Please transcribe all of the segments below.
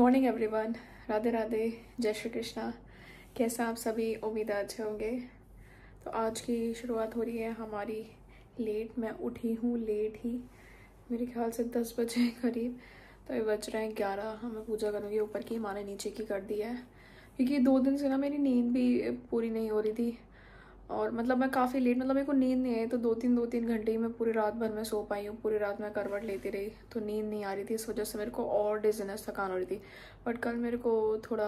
Morning everyone, Radhe Radhe, जय श्री कृष्णा। कैसा आप सभी, उम्मीद है अच्छे होंगे। तो आज की शुरुआत हो रही है हमारी लेट। मैं उठी हूँ लेट ही, मेरे ख्याल से 10 बजे करीब। तो ये बज रहे हैं 11। मैं पूजा करूँगी ऊपर की, माँ ने नीचे की कर दी है क्योंकि 2 दिन से ना मेरी नींद भी पूरी नहीं हो रही थी। और मतलब मैं काफ़ी लेट, मतलब मेरे को नींद नहीं आई तो 2-3 घंटे ही मैं पूरी रात भर में सो पाई हूँ। पूरी रात मैं करवट लेती रही तो नींद नहीं आ रही थी, इस वजह से मेरे को और डिजीनेस, थकान हो रही थी। बट कल मेरे को थोड़ा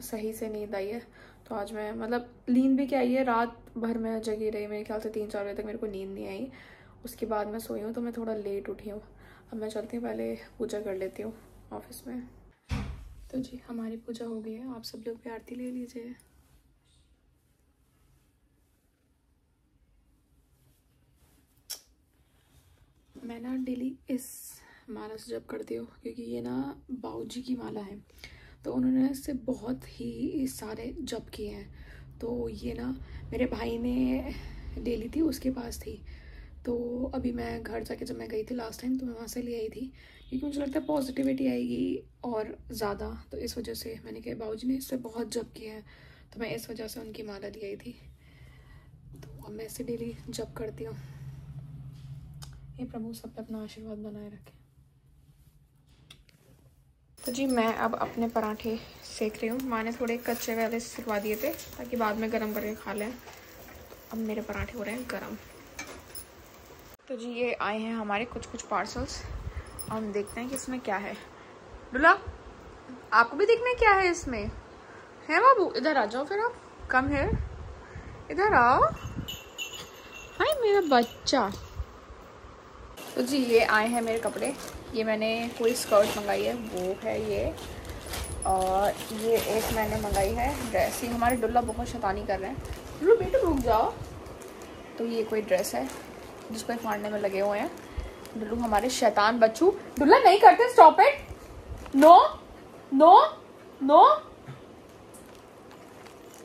सही से नींद आई है। तो आज मैं मतलब नींद भी क्या आई है, रात भर मैं जगी रही, मेरे ख्याल से 3-4 बजे तक मेरे को नींद नहीं आई। उसके बाद मैं सोई हूँ तो मैं थोड़ा लेट उठी हूँ। अब मैं चलती हूँ, पहले पूजा कर लेती हूँ ऑफिस में। तो जी हमारी पूजा हो गई है, आप सब लोग भी आरती ले लीजिए। मैं ना डेली इस माला से जप करती हूँ क्योंकि ये ना बाऊजी की माला है, तो उन्होंने इससे बहुत ही सारे जप किए हैं। तो ये ना मेरे भाई ने ले ली थी, उसके पास थी। तो अभी मैं घर जाके, जब मैं गई थी लास्ट टाइम, तो मैं वहाँ से ले आई थी क्योंकि मुझे लगता है पॉजिटिविटी आएगी और ज़्यादा। तो इस वजह से मैंने कहा बाऊजी ने इससे बहुत जप किए हैं, तो मैं इस वजह से उनकी माला ले आई थी। तो अब मैं इसे डेली जप करती हूँ। हे प्रभु सब पे अपना आशीर्वाद बनाए रखें। तो जी मैं अब अपने पराठे सेक रही हूँ। माँ ने थोड़े कच्चे वाले सिकवा दिए थे ताकि बाद में गरम करके खा लें। अब मेरे पराठे हो रहे हैं गरम। तो जी ये आए हैं हमारे कुछ पार्सल्स। हम देखते हैं कि इसमें क्या है। डुला, आपको भी देखना है क्या है इसमें, है बाबू? इधर आ जाओ फिर, आप कम है, इधर आओ। हाय मेरा बच्चा। तो जी ये आए हैं मेरे कपड़े। ये मैंने कोई स्कर्ट मंगाई है, वो है ये। और ये एक मैंने मंगाई है ड्रेस। ये हमारे डुल्ला बहुत शैतानी कर रहे हैं। डुल्लू बेटा रुक जाओ। तो ये कोई ड्रेस है जिसको फाड़ने में लगे हुए हैं। डुल्लू हमारे शैतान बच्चू। डुल्ला नहीं करते, stop it, no no no.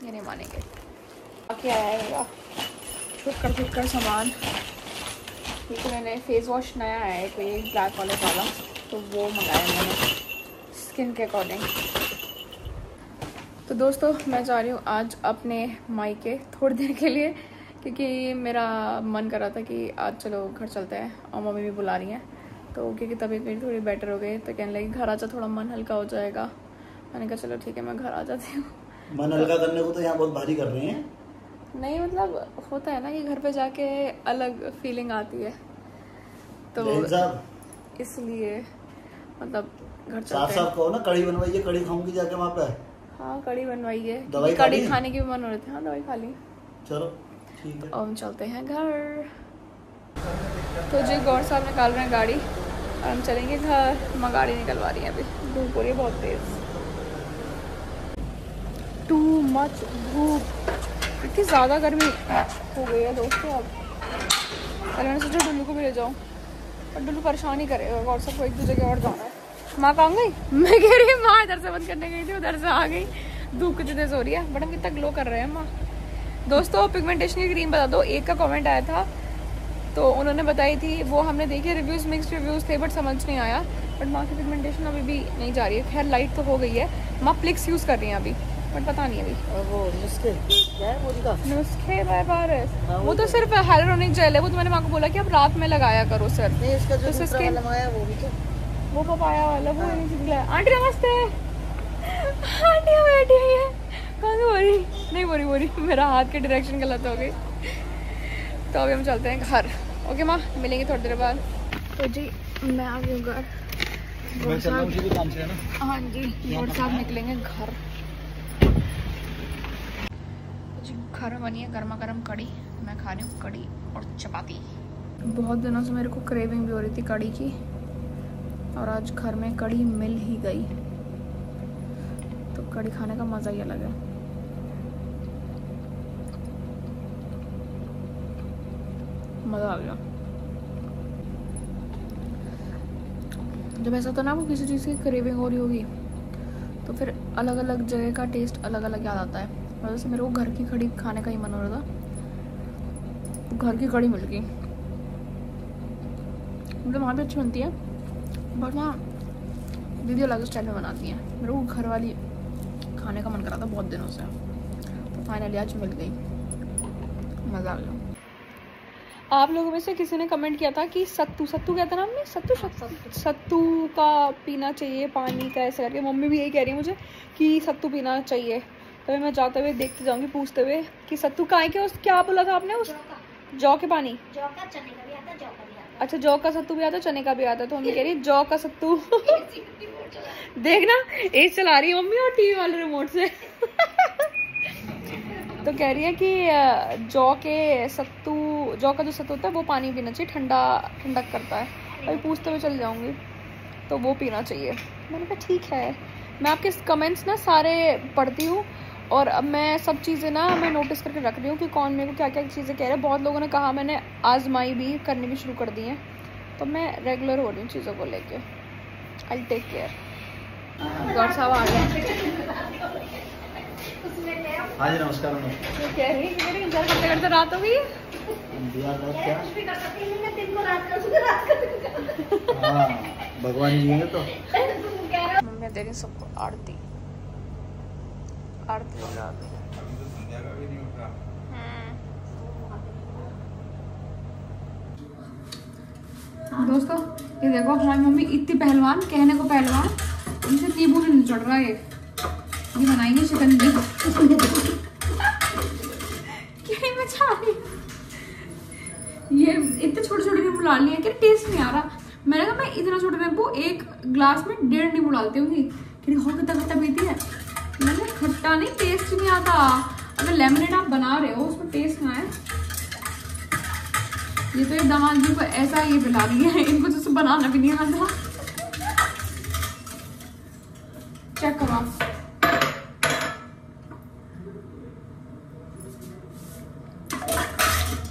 ये नहीं मानेंगे। क्या आएगा छुट कर सामान। क्योंकि मैंने फेस वॉश नया आया है कोई ब्लैक वाले वाला, तो वो मंगाया मैंने स्किन के अकॉर्डिंग। तो दोस्तों मैं जा रही हूँ आज अपने मायके थोड़ी देर के लिए, क्योंकि मेरा मन कर रहा था कि आज चलो घर चलते हैं, और मम्मी भी बुला रही हैं। तो क्योंकि तबीयत मेरी थोड़ी बेटर हो गई, तो कहने लगी घर आ जा, थोड़ा मन हल्का हो जाएगा। मैंने कहा चलो ठीक है, मैं घर आ जाती हूँ। मन हल्का करने को तो यहाँ बहुत भारी कर रहे हैं। नहीं मतलब होता है ना कि घर पे जाके अलग फीलिंग आती है, तो इसलिए मतलब घर चलते हैं। साफ कहो ना, कड़ी बनवाइए, कड़ी खाऊंगी जाके वहाँ पे। हाँ कड़ी बनवाइए, दवाई कड़ी खाने की भी मन हो रही थी। हाँ दवाई खा ली। चलो ठीक है, और हम चलते हैं घर। तो जी गौर साहब निकाल रहे हैं गाड़ी और हम चलेंगे घर। माँ गाड़ी निकलवा रही है, अभी धूप हो रही है बहुत तेज, टू मच धूप, इतनी ज़्यादा गर्मी हो गई है दोस्तों। अब पहले मैंने सोचा डुल्लू को भी ले जाऊँ, पर डुल्लू परेशान ही करेगा। गौर साहब को एक 2 जगह और जाना है। माँ कहाँ गई? मैं कह रही माँ इधर से बंद करने गई थी, उधर से आ गई। धूप कितनी तेज हो रही है, बट हम कितना ग्लो कर रहे हैं माँ। दोस्तों पिगमेंटेशन की क्रीम बता दो। एक का कमेंट आया था तो उन्होंने बताई थी, वो हमने देखी, रिव्यूज़ मिक्स्ड रिव्यूज़ थे, बट समझ नहीं आया। बट माँ की पिगमेंटेशन अभी भी नहीं जा रही है। खैर लाइट तो हो गई है। माँ प्लिक्स यूज़ कर रही हैं अभी, बट पता नहीं अभी। और वो नुस्खे क्या है नुस्खे बाय पारस, वो तो सिर्फ हाइलुरोनिक जेल है। वो तो मैंने माँ को बोला कि आप रात में लगाया करो सर। नहीं, इसका जो तो दूसरा वाला मंगाया वो भी तो, वो पपाया वाला, वो नहीं निकला। आंटी नमस्ते। आंटी बैठी हुई है, कहाँ से बोल रही? नहीं बोरी मेरा हाथ की डायरेक्शन गलत हो गई। तो अभी हम चलते हैं घर। ओके माँ, मिलेंगे थोड़ी देर बाद। तो जी मैं आ गई हूँ घर। हाँ जी और साथ निकलेंगे घर। जी घर में बनी है गर्मा गर्म कड़ी, मैं खा रही हूँ कड़ी और चपाती। बहुत दिनों से मेरे को क्रेविंग भी हो रही थी कड़ी की, और आज घर में कड़ी मिल ही गई, तो कड़ी खाने का मज़ा ही अलग है। मज़ा आ गया। जब ऐसा होता ना, वो किसी चीज़ की क्रेविंग हो रही होगी तो फिर अलग अलग जगह का टेस्ट अलग अलग याद आता है। वैसे मेरे को घर की कड़ी खाने का ही मन हो रहा था, घर की कड़ी मिल गई। मतलब वहाँ भी अच्छी बनती है, बट वहाँ दीदी अलग स्टाइल में बनाती हैं। मेरे को घर वाली खाने का मन करा था बहुत दिनों से, तो फाइनली आज मिल गई। मज़ा आ गया। आप लोगों में से किसी ने कमेंट किया था कि सत्तू क्या था नाम में, सत्तू का पीना चाहिए पानी का, ऐसे करके। मम्मी भी यही कह रही है मुझे कि सत्तू पीना चाहिए। तो मैं जाते हुए देखते जाऊंगी, पूछते हुए कि सत्तू का है क्या। उस क्या बोला था आपने? उस जौ के पानी, जौ का, चने का भी आता, जौ का भी आता। अच्छा जौ का सत्तू भी आता, चने का भी आता। तो मम्मी कह रही जौ का सत्तू। देखना एज चला रही है मम्मी और टीवी वाले रिमोट से। तो कह रही है कि जौ का जो सत्तू होता है वो पानी पीना चाहिए, ठंडक करता है। अभी पूछते हुए चल जाऊंगी, तो वो पीना चाहिए। मैंने कहा ठीक है। मैं आपके कमेंट्स ना सारे पढ़ती हूँ, और अब मैं सब चीज़ें ना मैं नोटिस करके रख रही हूँ कि कौन मेरे को क्या क्या चीज़ें कह रहे हैं। बहुत लोगों ने कहा, मैंने आजमाई भी, करनी भी शुरू कर दी है। तो मैं रेगुलर हो रही हूँ चीज़ों को लेके। I take care. गौर साहब आ गए। हाँ जी नमस्कार। कह रही है कि इंतजार करते करते रात हो गई। हाँ भगवान जी है तो। मम्मी दे रही सबको आरती लगा दी। दोस्तों ये देखो, हमारी मम्मी इतनी पहलवान, कहने को पहलवान, इनसे नींबू नहीं चढ़ रहा है। ये बनाएंगे शिकंजी। क्या मचा रही, ये इतने छोटे छोटे नींबू डाल लिए कि टेस्ट नहीं आ रहा। मैंने कहा मैं इतना छोटा नींबू एक ग्लास में 1.5 नींबू डालती हूँ। खट्टा खट्टा पीती है। मैंने खट्टा नहीं, टेस्ट नहीं आता। अगर लेमनेड आप बना रहे हो उसमें टेस्ट ना है। ये तो दामाद जी को ऐसा ये पिला रही है, इनको जैसे बनाना भी नहीं आता। चेक करो आप।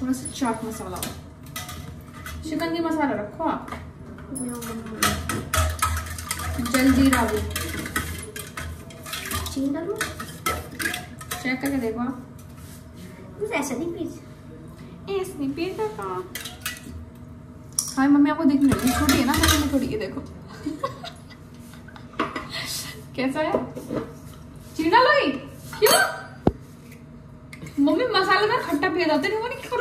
थोड़ा सा चाट मसाला, शिकंजी मसाला रखो आप, जल्दी रावी। चीनी डालो, चेक करके देखो आप। ऐसे नहीं पीस, ऐसे नहीं पीता का। हाँ मम्मी आपको दिख नहीं रही, छोटी है ना मम्मी थोड़ी। ये देखो कैसा है। चीनी डालो ही क्यों? मम्मी मसाले में खट्टा पिया जाते नहीं, क्यों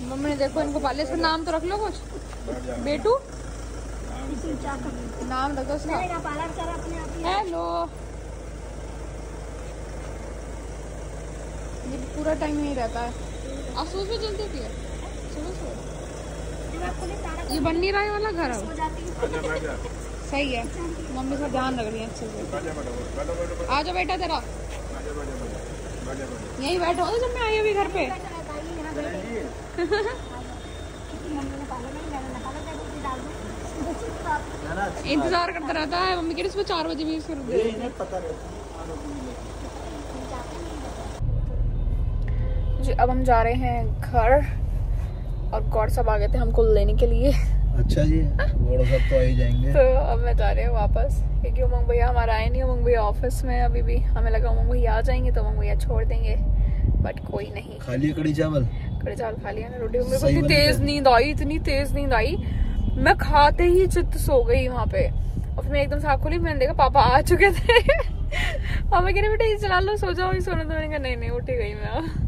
मम्मी ने देखो इनको पाले। इसका नाम तो रख लो कुछ, बेटू नाम रखो उसका। हेलो, ये पूरा टाइम यही रहता है। आप सुबह जल्दी होती है, सुबह ये बन नहीं रहा है वाला घर अब। सही है, मम्मी का ध्यान रख रही है अच्छे से। आ जाओ बेटा, तेरा यही बैठा हो जब मैं आई अभी घर पे। इंतजार करता रहता है मम्मी के, सुबह 4 बजे भी इसको रुक गई। जी अब हम जा रहे हैं घर, और गौर सब आ गए थे हमको लेने के लिए। अच्छा जी, गौर सब तो आ ही जाएंगे। तो अब मैं जा रही हूँ वापस, क्योंकि उमंग भैया हमारा आए नहीं। उमंग भैया ऑफिस में अभी भी। हमें लगा उमंग भैया आ जाएंगे तो उमंग भैया छोड़ देंगे, बट कोई नहीं। खा लिया कड़ी चावल खा लिया ना रोटी। मेरे को इतनी तेज नींद आई, इतनी तेज नींद आई, मैं खाते ही चित्त सो गई वहाँ पे। और फिर मैं एकदम से आँख खोली, मैंने देखा पापा आ चुके थे। पापा कह रहे बेटा ये चला लो, सो जाओ। सोना तो मैंने कहा नहीं उठी गई मैं।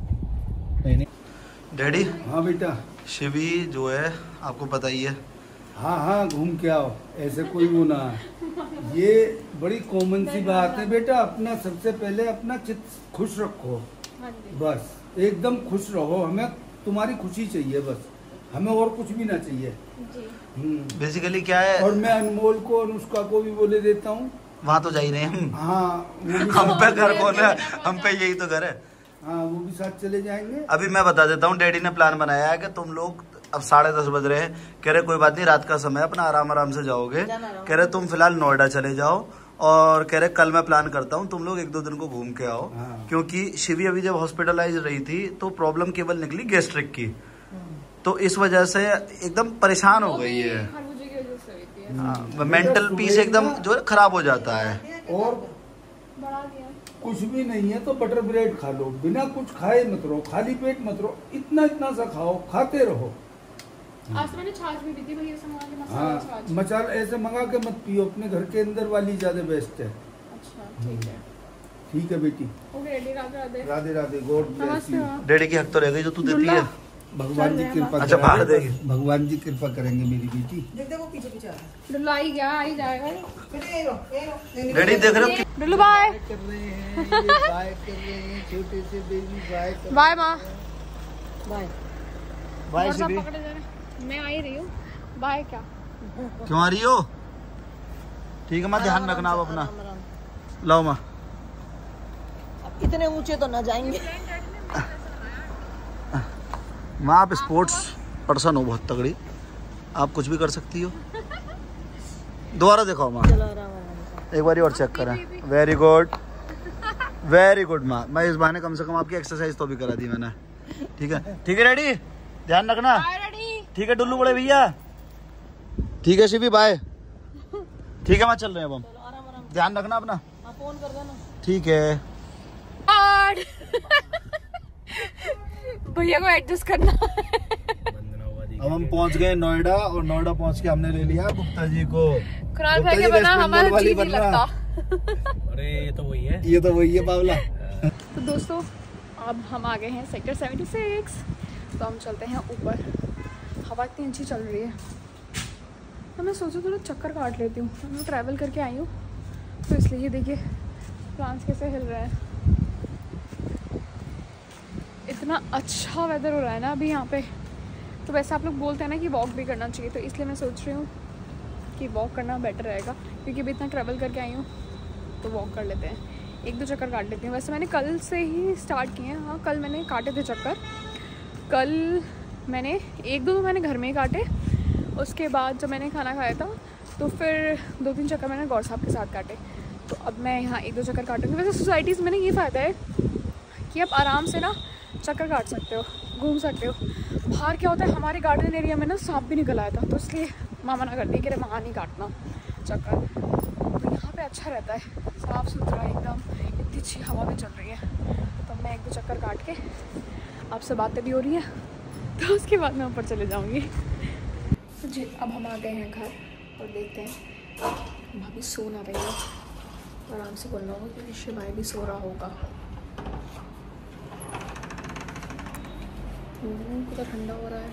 डैडी। हाँ बेटा। शिवी जो है आपको पता ही है। हाँ घूम के आओ, ऐसे कोई वो ना। ये बड़ी कॉमन सी बात है बेटा। अपना सबसे पहले अपना चित्त खुश रखो, बस एकदम खुश रहो। हमें तुम्हारी खुशी चाहिए बस, हमें और कुछ भी ना चाहिए। बेसिकली क्या है, और मैं अनमोल को अनुष्का को भी बोले देता हूँ। वहाँ तो जा ही नहीं हम। हाँ हम पे घर कौन है, हम पे यही तो घर है। हाँ वो भी साथ चले जाएंगे। अभी मैं बता देता हूँ, डैडी ने प्लान बनाया है कि तुम लोग अब 10:30 बज रहे हैं। कह रहे कोई बात नहीं, रात का समय अपना आराम से जाओगे। कह रहे तुम फिलहाल नोएडा चले जाओ, और कह रहे कल मैं प्लान करता हूँ तुम लोग 1-2 दिन को घूम के आओ। क्योंकि शिवी अभी जब हॉस्पिटलाइज रही थी तो प्रॉब्लम केवल निकली गैस्ट्रिक की, तो इस वजह से एकदम परेशान हो गई है। मेंटल पीस एकदम जो है खराब हो जाता है। और कुछ भी नहीं है तो बटर ब्रेड खा लो, बिना कुछ खाए मत रहो, खाली पेट मत रहो, इतना इतना सा खाओ, खाते रहो। आज तो मैंने छाछ भी पी थी भैया से मंगा के, मसाला हाँ छाछ। मसाला ऐसे मंगा के मत पियो, अपने घर के अंदर वाली ज्यादा बेस्ट है। अच्छा ठीक है। ठीक है बेटी। Okay ready, Radhe Radhe. Radhe Radhe, God bless you. Daddy की हक तो रह गई जो तू देती है। भगवान जी कृपा अच्छा बाहर देगी, भगवान जी कृपा करेंगे मेरी बेटी। देखो पीछे पीछे डुल्लू आई गया, आई जाएगा डैडी देख रहे हो? डुल्लू बाय कर रहे हैं, बाय कर रहे हैं, छोटे से बेबी बाय कर। बाय माँ, बाय बाय और सब शिवी। पकड़े जा रहे। मैं आ ही रही हूँ। बाय क्या? क्यों आ रही हो? ठीक है माँ, ध्यान रखना आप अपना। लाओ माँ। इतने ऊंचे तो ना जाएंगे। माँ आप स्पोर्ट्स पर्सन हो बहुत तगड़ी, आप कुछ भी कर सकती हो। दोबारा दिखाओ माँ, एक बार और चेक करें। वेरी गुड, वेरी गुड माँ। मैं इस बहाने कम से कम आपकी एक्सरसाइज तो भी करा दी मैंने। ठीक है, ठीक है रेडी, ध्यान रखना। ठीक है डुल्लू बड़े भैया। ठीक है शिवी बाय। ठीक है माँ, चल रहे हैं अब हम। ध्यान रखना अपना, फोन कर देना। ठीक है। भैया को एडजस्ट करना। अब हम पहुंच गए नोएडा, और नोएडा पहुंच के हमने ले लिया गुप्ता जी को। कुणाल भाई के बना हमारा जी नहीं लगता। अरे ये तो वही है, ये तो वही है बावला। तो दोस्तों अब हम आ गए हैं सेक्टर 76, तो हम चलते हैं ऊपर। हवा इतनी अच्छी चल रही है तो मैं सोचा थोड़ा चक्कर काट लेती हूँ। मैं ट्रैवल करके आई हूँ तो इसलिए देखिए प्लांट्स कैसे हिल रहे हैं। इतना अच्छा वेदर हो रहा है ना अभी यहाँ पे। तो वैसे आप लोग बोलते हैं ना कि वॉक भी करना चाहिए, तो इसलिए मैं सोच रही हूँ कि वॉक करना बेटर रहेगा, क्योंकि अभी इतना ट्रैवल करके आई हूँ तो वॉक कर लेते हैं, एक दो चक्कर काट लेती हूँ। वैसे मैंने कल से ही स्टार्ट किए हैं। हाँ कल मैंने काटे थे चक्कर, कल मैंने एक दो मैंने घर में ही काटे। उसके बाद जब मैंने खाना खाया था तो फिर 2-3 चक्कर मैंने गौर साहब के साथ काटे। तो अब मैं यहाँ एक दो चक्कर काटूँगी। वैसे सोसाइटीज़ में ना ये फ़ायदा है कि आप आराम से ना चक्कर काट सकते हो, घूम सकते हो। बाहर क्या होता है, हमारे गार्डन एरिया में ना सांप भी निकल आया था, तो इसलिए माँ मना करती है कि अरे वहाँ नहीं काटना चक्कर। तो यहाँ पे अच्छा रहता है, साफ़ सुथरा एकदम, इतनी अच्छी हवा भी चल रही है। तो मैं एक दो चक्कर काट के, आपसे बातें भी हो रही हैं, तो उसके बाद मैं ऊपर चले जाऊँगी। तो जी अब हम आ गए हैं घर और देखते हैं भाभी सो ना रही है, आराम से बोलना होगा क्योंकि शिवाय भी सो रहा होगा। कितना ठंडा हो रहा है।